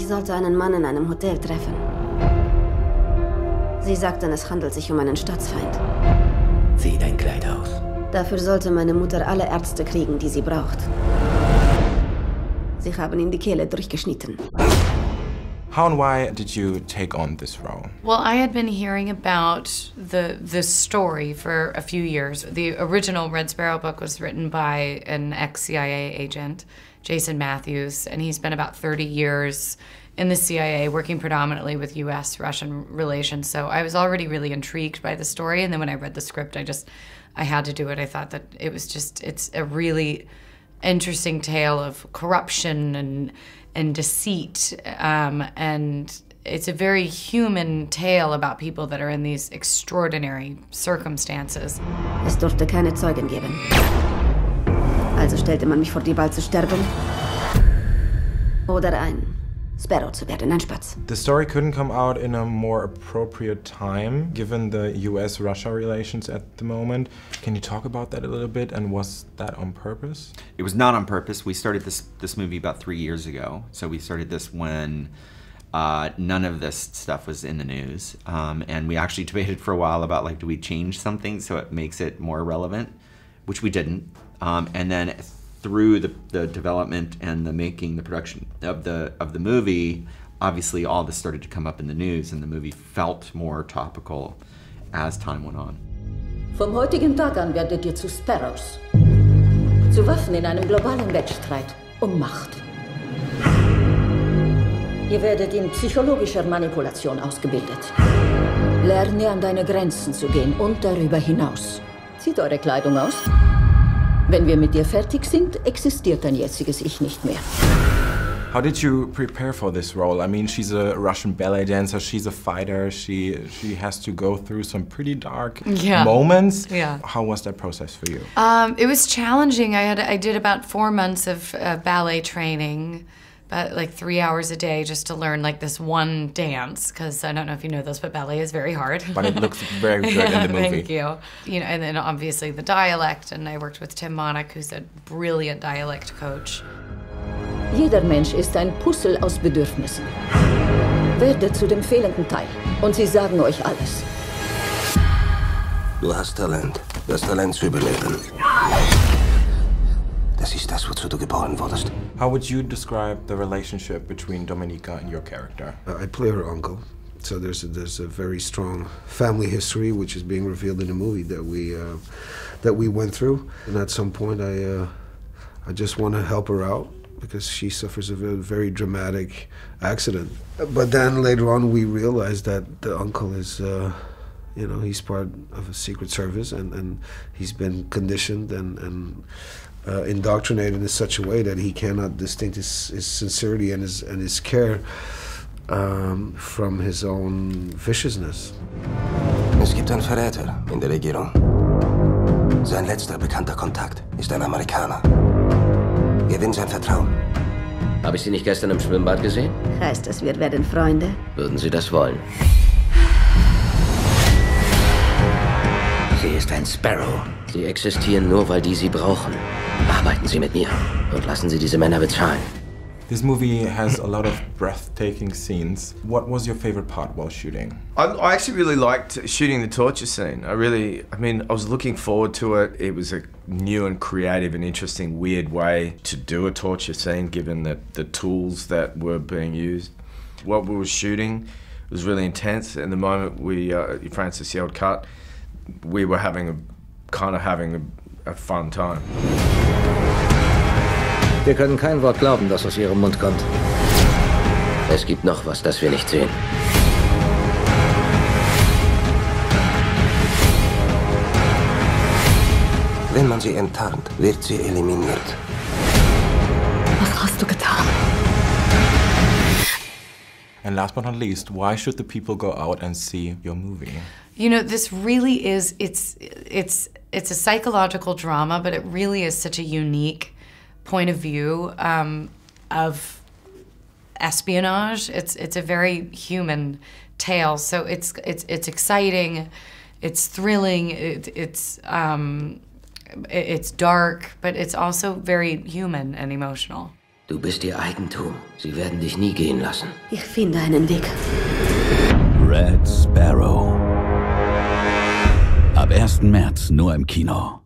sollte einen Mann in einem Hotel treffen. Sie sagten, es handelt sich um einen Staatsfeind. Zieh dein Kleid aus. Dafür sollte meine Mutter alle Ärzte kriegen, die sie braucht. Sie haben ihm die Kehle durchgeschnitten. How and why did you take on this role? Well, I had been hearing about this story for a few years. The original Red Sparrow book was written by an ex-CIA agent, Jason Matthews, and he's been about 30 years in the CIA, working predominantly with US-Russian relations. So I was already really intrigued by the story, and then when I read the script, I had to do it. I thought that it's a really interesting tale of corruption and deceit, and it's a very human tale about people that are in these extraordinary circumstances. Es durfte keine Zeugen geben. Also stellte man mich vor die Wahl zu sterben oder ein Sparrow zu werden, ein Spatz. The story couldn't come out in a more appropriate time, given the US-Russia relations at the moment. Can you talk about that a little bit, and was that on purpose? It was not on purpose. We started this movie about 3 years ago. So we started this when none of this stuff was in the news. And we actually debated for a while about, like, do we change something so it makes it more relevant, which we didn't. And then through the development and the making, the production of the movie, obviously all this started to come up in the news, and the movie felt more topical as time went on. Vom heutigen Tag an werdet ihr zu Sparrows. Zu Waffen in einem globalen Wettstreit um Macht. Ihr werdet in psychologischer Manipulation ausgebildet. Lerne an deine Grenzen zu gehen und darüber hinaus. Zieht eure Kleidung aus. Wenn wir mit dir fertig sind, existiert dein jetziges Ich nicht mehr. How did you prepare for this role? I mean, she's a Russian ballet dancer, she's a fighter, she has to go through some pretty dark moments. Yeah. How was that process for you? It was challenging. I did about 4 months of ballet training, about like 3 hours a day just to learn like this one dance, because I don't know if you know this, but ballet is very hard. But it looks very good in the movie. Thank you. You know, and then obviously the dialect, and I worked with Tim Monik, who's a brilliant dialect coach. Jeder Mensch ist ein Puzzle aus Bedürfnissen. Werdet zu dem fehlenden Teil und sie sagen euch alles. Du hast Talent. Das Talent zu überleben. Das ist das, wozu du geboren wurdest. How would you describe the relationship between Dominika and your character? I play her uncle, so there's a very strong family history which is being revealed in the movie that we went through. And at some point, I just want to help her out because she suffers a very dramatic accident. But then later on, we realized that the uncle is, you know, he's part of a secret service, and he's been conditioned and indoctrinated in such a way that he cannot distinguish his sincerity and his care from his own viciousness. Es gibt einen Verräter in der Regierung. Sein letzter bekannter Kontakt ist ein Amerikaner. Gewinn sein Vertrauen. Habe ich Sie nicht gestern im Schwimmbad gesehen? Heißt es, wir werden Freunde? Würden Sie das wollen? Sie ist ein Sparrow. Sie existieren nur, weil die Sie brauchen. Arbeiten Sie mit mir und lassen Sie diese Männer bezahlen. This movie has a lot of breathtaking scenes. What was your favorite part while shooting? I actually really liked shooting the torture scene. I was looking forward to it. It was a new and creative and interesting, weird way to do a torture scene, given the tools that were being used. What we were shooting was really intense, and the moment Francis yelled cut, we were having a fun time. Wir können kein Wort glauben, das aus Ihrem Mund kommt. Es gibt noch was, das wir nicht sehen. Wenn man sie enttarnt, wird sie eliminiert. Was hast du getan? And last but not least, why should the people go out and see your movie? You know, this really is, it's a psychological drama, but it really is such a unique point of view of espionage. It's a very human tale, so it's exciting, it's thrilling, it's dark, but it's also very human and emotional. Du bist ihr Eigentum. Sie werden dich nie gehen lassen. Ich finde einen Weg. Red Sparrow. Ab 1. März nur im Kino.